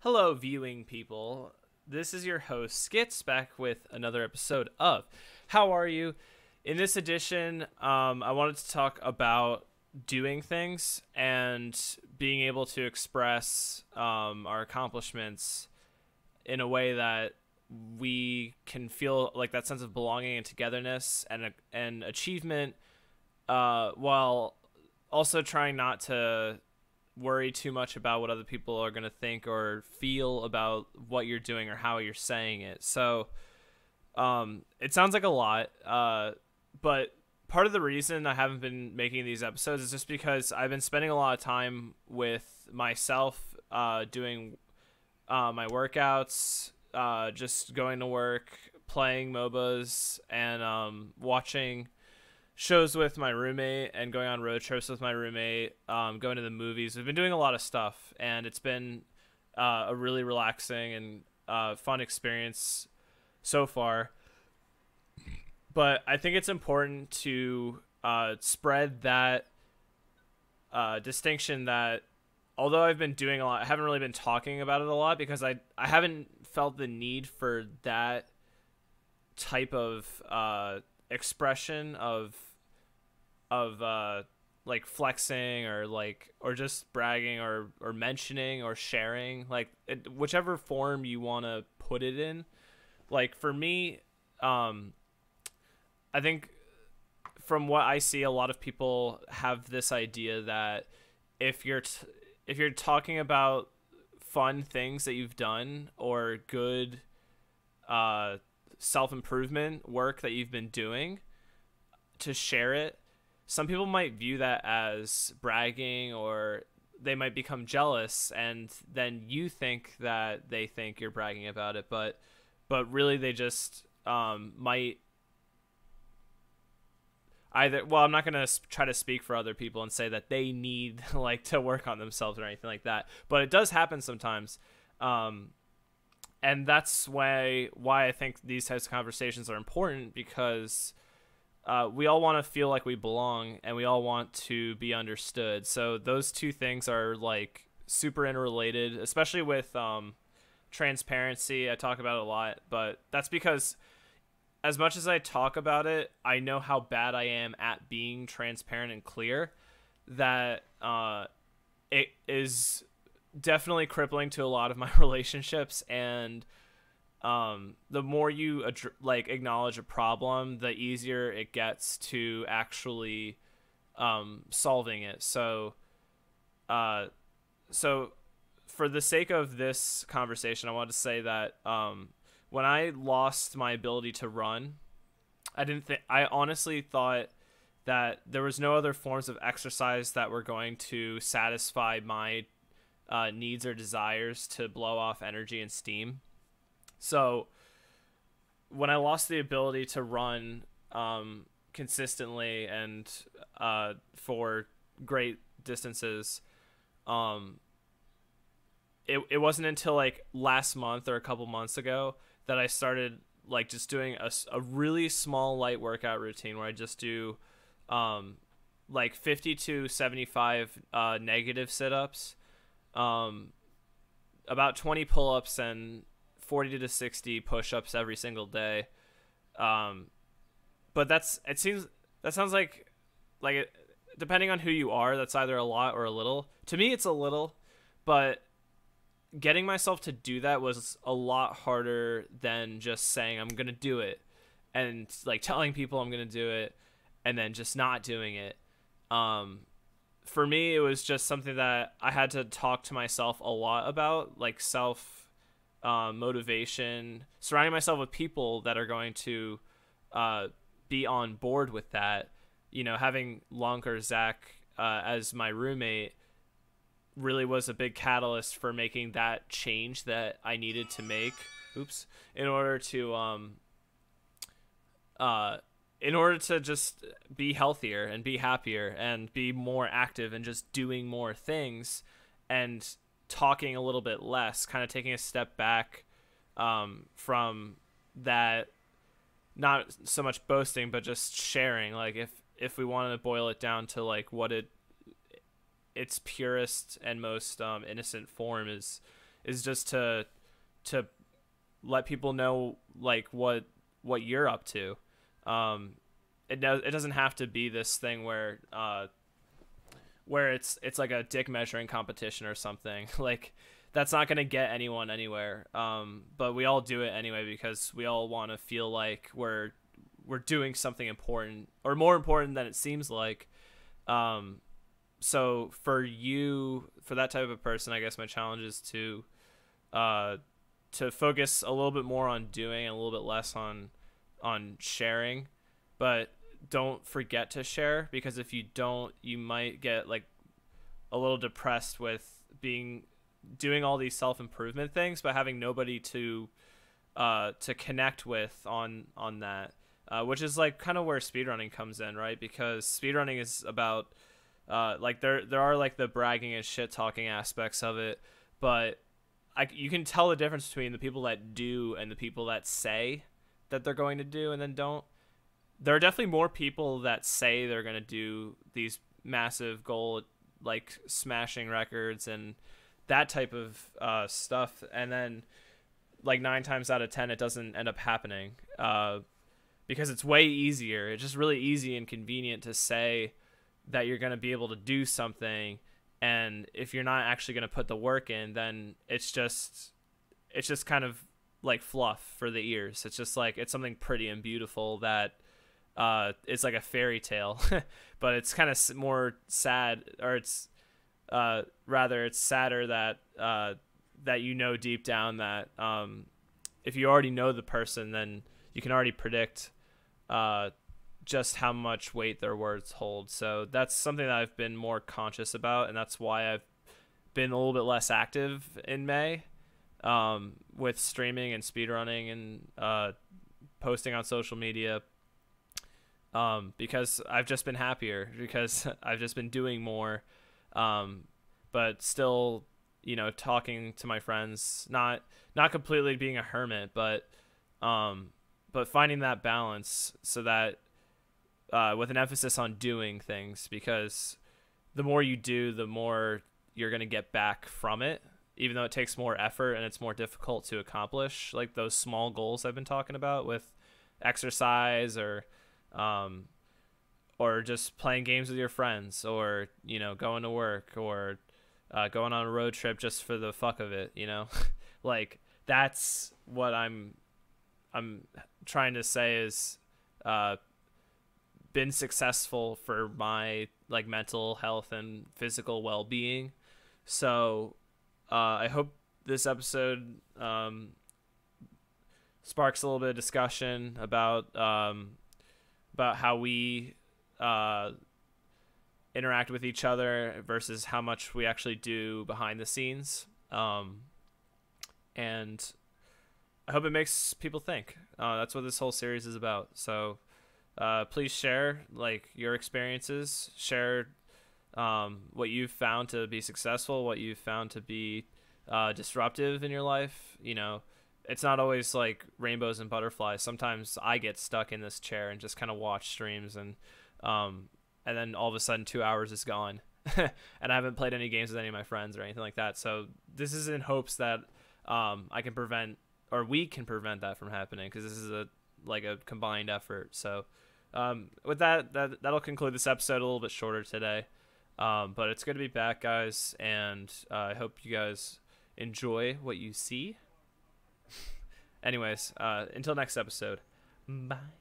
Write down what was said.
Hello, viewing people. This is your host, Skits, back with another episode of How Are You? In this edition, I wanted to talk about doing things and being able to express our accomplishments in a way that we can feel like that sense of belonging and togetherness and achievement, while also trying not to worry too much about what other people are going to think or feel about what you're doing or how you're saying it. So it sounds like a lot, but part of the reason I haven't been making these episodes is just because I've been spending a lot of time with myself, doing my workouts, just going to work, playing MOBAs, and watching shows with my roommate and going on road trips with my roommate, going to the movies. We've been doing a lot of stuff, and it's been a really relaxing and fun experience so far. But I think it's important to spread that distinction that although I've been doing a lot, I haven't really been talking about it a lot because I haven't felt the need for that type of expression of like flexing or just bragging or mentioning or sharing, like whichever form you want to put it in. Like for me, I think from what I see, a lot of people have this idea that if you're talking about fun things that you've done or good self-improvement work that you've been doing, to share it, some people might view that as bragging, or they might become jealous, and then you think that they think you're bragging about it, but really they just might either, well, I'm not going to try to speak for other people and say that they need like to work on themselves or anything like that, but it does happen sometimes. And that's why I think these types of conversations are important, because we all want to feel like we belong, and we all want to be understood. So those two things are like super interrelated, especially with transparency. I talk about it a lot, but that's because as much as I talk about it, I know how bad I am at being transparent and clear, that it is definitely crippling to a lot of my relationships. And the more you acknowledge a problem, the easier it gets to actually solving it. So for the sake of this conversation, I want to say that when I lost my ability to run, I honestly thought that there was no other forms of exercise that were going to satisfy my needs or desires to blow off energy and steam. So when I lost the ability to run consistently and for great distances, it wasn't until like last month or a couple months ago that I started like just doing a really small light workout routine where I just do like 50 to 75 negative sit-ups, about 20 pull-ups, and 40 to 60 push-ups every single day. But that sounds like it, depending on who you are, that's either a lot or a little. To me, it's a little, but getting myself to do that was a lot harder than just saying I'm going to do it and like telling people I'm going to do it and then just not doing it. For me, it was just something that I had to talk to myself a lot about, like self motivation, surrounding myself with people that are going to be on board with that. You know, having Lunk or Zach as my roommate really was a big catalyst for making that change that I needed to make. In order to just be healthier and be happier and be more active and just doing more things and talking a little bit less, kind of taking a step back from that, not so much boasting, but just sharing. Like if we wanted to boil it down to like what its purest and most innocent form is is just to let people know like what you're up to. It doesn't have to be this thing where it's like a dick measuring competition or something. Like that's not going to get anyone anywhere. But we all do it anyway because we all want to feel like we're doing something important or more important than it seems like. So for that type of person, I guess my challenge is to focus a little bit more on doing and a little bit less on sharing, but don't forget to share, because if you don't, you might get like a little depressed with doing all these self-improvement things but having nobody to connect with on that, which is like kind of where speedrunning comes in, right? Because speedrunning is about like there are like the bragging and shit talking aspects of it, but you can tell the difference between the people that do and the people that say that they're going to do and then don't. There are definitely more people that say they're going to do these massive goal, like smashing records and that type of stuff, and then like 9 times out of 10 it doesn't end up happening, because it's way easier. It's just really easy and convenient to say that you're going to be able to do something, and if you're not actually going to put the work in, then it's just kind of like fluff for the ears. It's just like it's something pretty and beautiful that it's like a fairy tale, but it's kind of more sad, or it's rather it's sadder that that deep down that if you already know the person, then you can already predict just how much weight their words hold. So that's something that I've been more conscious about, and that's why I've been a little bit less active in May with streaming and speedrunning and posting on social media, because I've just been happier, because I've just been doing more, but still, talking to my friends, not completely being a hermit, but finding that balance, so that with an emphasis on doing things, because the more you do, the more you're going to get back from it, even though it takes more effort and it's more difficult to accomplish, like those small goals I've been talking about with exercise, or just playing games with your friends, or going to work, or going on a road trip just for the fuck of it, like that's what I'm trying to say is been successful for my like mental health and physical well-being. So I hope this episode sparks a little bit of discussion about how we interact with each other versus how much we actually do behind the scenes, and I hope it makes people think. That's what this whole series is about. So please share like your experiences, share what you've found to be successful, what you've found to be disruptive in your life. It's not always like rainbows and butterflies. Sometimes I get stuck in this chair and just kind of watch streams, and then all of a sudden 2 hours is gone and I haven't played any games with any of my friends or anything like that. So this is in hopes that I can prevent, or we can prevent that from happening, because this is a combined effort. So with that'll conclude this episode, a little bit shorter today, but it's good to be back, guys, and I hope you guys enjoy what you see. Anyways, until next episode, bye.